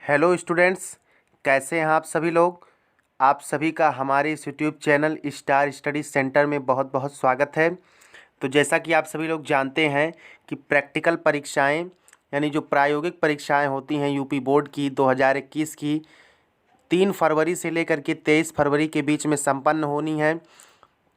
Hello students, कैसे हैं आप सभी लोग। आप सभी का हमारे इस YouTube channel star study centre में बहुत बहुत स्वागत है। तो जैसा कि आप सभी लोग जानते हैं कि प्रैक्टिकल परीक्षाएं यानी जो प्रायोगिक परीक्षाएं होती हैं यूपी बोर्ड की 2021 की 3 फरवरी से लेकर के 23 फरवरी के बीच में संपन्न होनी है।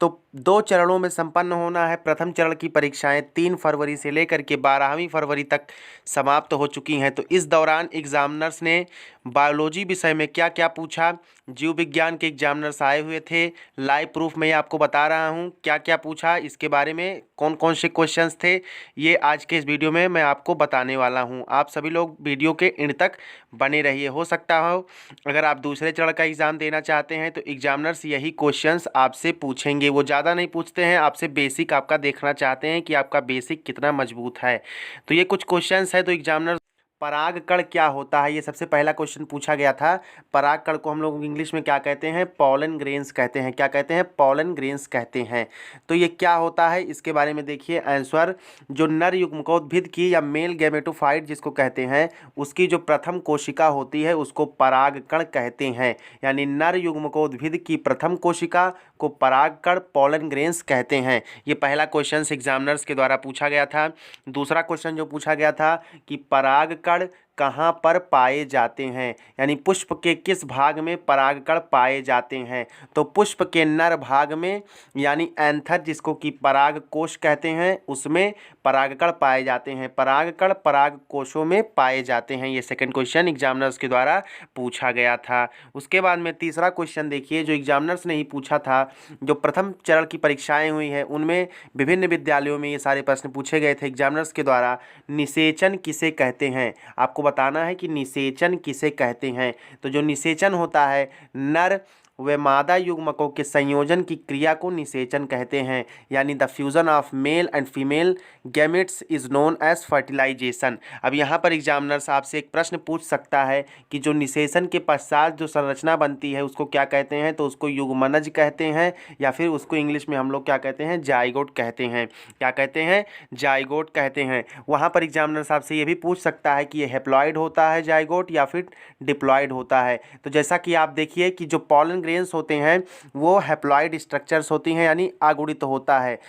तो 2 चरणों में संपन्न होना है। प्रथम चरण की परीक्षाएं 3 फरवरी से लेकर के 12वीं फरवरी तक समाप्त हो चुकी हैं। तो इस दौरान एग्जामिनर्स ने बायोलॉजी विषय में क्या क्या पूछा, जीव विज्ञान के एग्जामिनर्स आए हुए थे। लाइव प्रूफ में आपको बता रहा हूं क्या क्या पूछा, इसके बारे में कौन कौन से क्वेश्चंस थे, ये आज के इस वीडियो में मैं आपको बताने वाला हूं। आप सभी लोग वीडियो के एंड तक बने रहिए। हो सकता हो अगर आप दूसरे चरण का एग्ज़ाम देना चाहते हैं तो एग्जामिनर्स यही क्वेश्चंस आपसे पूछेंगे। वो ज़्यादा नहीं पूछते हैं, आपसे बेसिक आपका देखना चाहते हैं कि आपका बेसिक कितना मजबूत है। तो ये कुछ क्वेश्चंस है। तो एग्जामिनर परागकण क्या होता है, ये सबसे पहला क्वेश्चन पूछा गया था। परागकण को हम लोग इंग्लिश में क्या कहते हैं, पॉलन ग्रेन्स कहते हैं। क्या कहते हैं, पॉलन ग्रेन्स कहते हैं। तो ये क्या होता है, इसके बारे में देखिए आंसर। जो नर युग्मकोद्भिद की या मेल गैमेटोफाइट जिसको कहते हैं, उसकी जो प्रथम कोशिका होती है उसको परागकण कहते हैं। यानी नर युग्मकोद्भिद की प्रथम कोशिका को परागकण पॉलन ग्रेन्स कहते हैं। ये पहला क्वेश्चन एग्जामिनर्स के द्वारा पूछा गया था। दूसरा क्वेश्चन जो पूछा गया था कि परागकण कहाँ पर पाए जाते हैं, यानी पुष्प के किस भाग में परागकण पाए जाते हैं। तो पुष्प के नर भाग में यानी एंथर जिसको कि पराग कोश कहते हैं, उसमें परागकण पाए जाते हैं। परागकण पराग कोशों में पाए जाते हैं। ये सेकंड क्वेश्चन एग्जामिनर्स के द्वारा पूछा गया था। उसके बाद में तीसरा क्वेश्चन देखिए जो एग्जामिनर्स ने ही पूछा था। जो प्रथम चरण की परीक्षाएं हुई हैं उनमें विभिन्न विद्यालयों में ये सारे प्रश्न पूछे गए थे एग्जामिनर्स के द्वारा। निषेचन किसे कहते हैं, आपको बताना है कि निषेचन किसे कहते हैं। तो जो निषेचन होता है, नर व मादा युग्मकों के संयोजन की क्रिया को निषेचन कहते हैं। यानी the fusion of male and female gametes is known as fertilisation. अब यहाँ पर एग्जामिनर्स आपसे एक प्रश्न पूछ सकता है कि जो निषेचन के पश्चात जो संरचना बनती है उसको क्या कहते हैं। तो उसको युग्मनज कहते हैं, या फिर उसको इंग्लिश में हम लोग क्या कहते हैं, जाइगोट कहते हैं। क्या कहते हैं, जाइगोट कहते हैं। वहाँ पर एग्जामिनर्स आपसे ये भी पूछ सकता है कि ये हेप्लॉइड होता है जाइगोट या फिर डिप्लॉइड होता है। तो जैसा कि आप देखिए कि जो पॉलन ग्रेन्स होते हैं वो हैप्लॉइड स्ट्रक्चर्स होती हैं, यानी अगुणित होता है।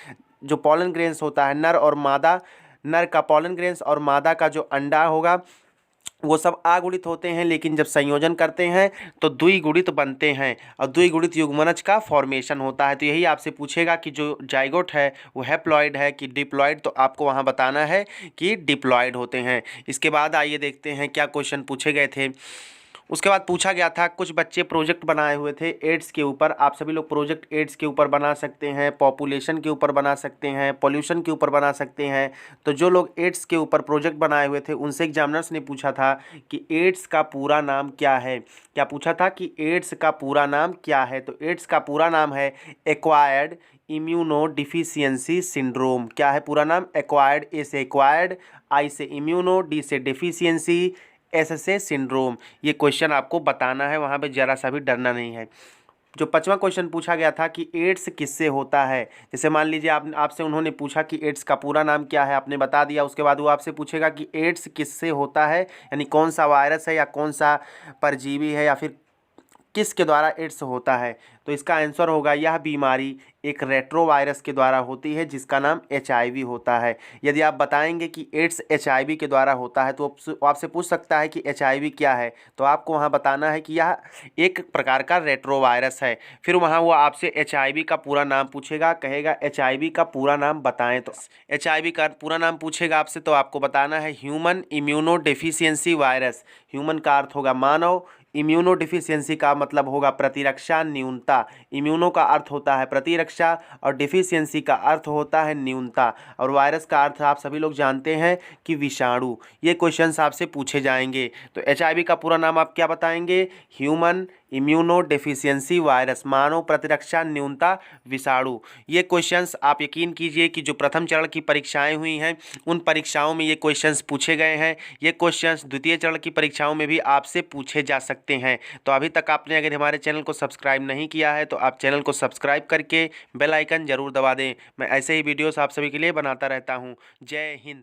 जो पॉलन ग्रेन्स होता है नर और मादा, नर का पॉलन ग्रेन्स और मादा का जो अंडा होगा वो सब अगुणित होते हैं, लेकिन जब संयोजन करते हैं तो द्विगुणित बनते हैं और द्विगुणित युग्मनज का फॉर्मेशन होता है। तो यही आपसे पूछेगा कि जो जाइगोट है वो हैप्लॉइड है कि डिप्लॉइड, तो आपको वहाँ बताना है कि डिप्लॉइड होते हैं। इसके बाद आइए देखते हैं क्या क्वेश्चन पूछे गए थे। उसके बाद पूछा गया था, कुछ बच्चे प्रोजेक्ट बनाए हुए थे एड्स के ऊपर। आप सभी लोग प्रोजेक्ट एड्स के ऊपर बना सकते हैं, पॉपुलेशन के ऊपर बना सकते हैं, पॉल्यूशन के ऊपर बना सकते हैं। तो जो लोग एड्स के ऊपर प्रोजेक्ट बनाए हुए थे उनसे एग्जामिनर्स ने पूछा था कि एड्स का पूरा नाम क्या है। क्या पूछा था कि एड्स का पूरा नाम क्या है। तो एड्स का पूरा नाम है एक्वायर्ड इम्यूनो डिफिशियंसी सिंड्रोम। क्या है पूरा नाम, एक्वायर्ड, ए से एक्वायर्ड, आई से इम्यूनो, डी से डिफिशियंसी, एस से सिंड्रोम। ये क्वेश्चन आपको बताना है, वहाँ पे जरा सा भी डरना नहीं है। जो 5वां क्वेश्चन पूछा गया था कि एड्स किससे होता है। जैसे मान लीजिए आपसे उन्होंने पूछा कि एड्स का पूरा नाम क्या है, आपने बता दिया। उसके बाद वो आपसे पूछेगा कि एड्स किससे होता है, यानी कौन सा वायरस है या कौन सा परजीवी है या फिर किसके द्वारा एड्स होता है। तो इसका आंसर होगा यह बीमारी एक रेट्रोवायरस के द्वारा होती है जिसका नाम एचआईवी होता है। यदि आप बताएंगे कि एड्स एचआईवी के द्वारा होता है तो आपसे पूछ सकता है कि एचआईवी क्या है, तो आपको वहाँ बताना है कि यह एक प्रकार का रेट्रोवायरस है। फिर वहाँ वो आपसे एचआईवी का पूरा नाम पूछेगा, कहेगा एचआईवी का पूरा नाम बताएं। तो एचआईवी का पूरा नाम पूछेगा आपसे तो आपको बताना है human immuno deficiency virus. Human का अर्थ होगा मानव, इम्यूनो डिफिशियंसी का मतलब होगा प्रतिरक्षा न्यूनता। इम्यूनो का अर्थ होता है प्रतिरक्षा और डिफिशियंसी का अर्थ होता है न्यूनता, और वायरस का अर्थ आप सभी लोग जानते हैं कि विषाणु। ये क्वेश्चंस आपसे पूछे जाएंगे। तो एचआईवी का पूरा नाम आप क्या बताएंगे, ह्यूमन इम्यूनो डेफिशिएंसी वायरस, मानव प्रतिरक्षा न्यूनता विषाणु। ये क्वेश्चंस आप यकीन कीजिए कि जो प्रथम चरण की परीक्षाएं हुई हैं उन परीक्षाओं में ये क्वेश्चंस पूछे गए हैं। ये क्वेश्चंस द्वितीय चरण की परीक्षाओं में भी आपसे पूछे जा सकते हैं। तो अभी तक आपने अगर हमारे चैनल को सब्सक्राइब नहीं किया है तो आप चैनल को सब्सक्राइब करके बेल आइकन जरूर दबा दें। मैं ऐसे ही वीडियोस आप सभी के लिए बनाता रहता हूँ। जय हिंद।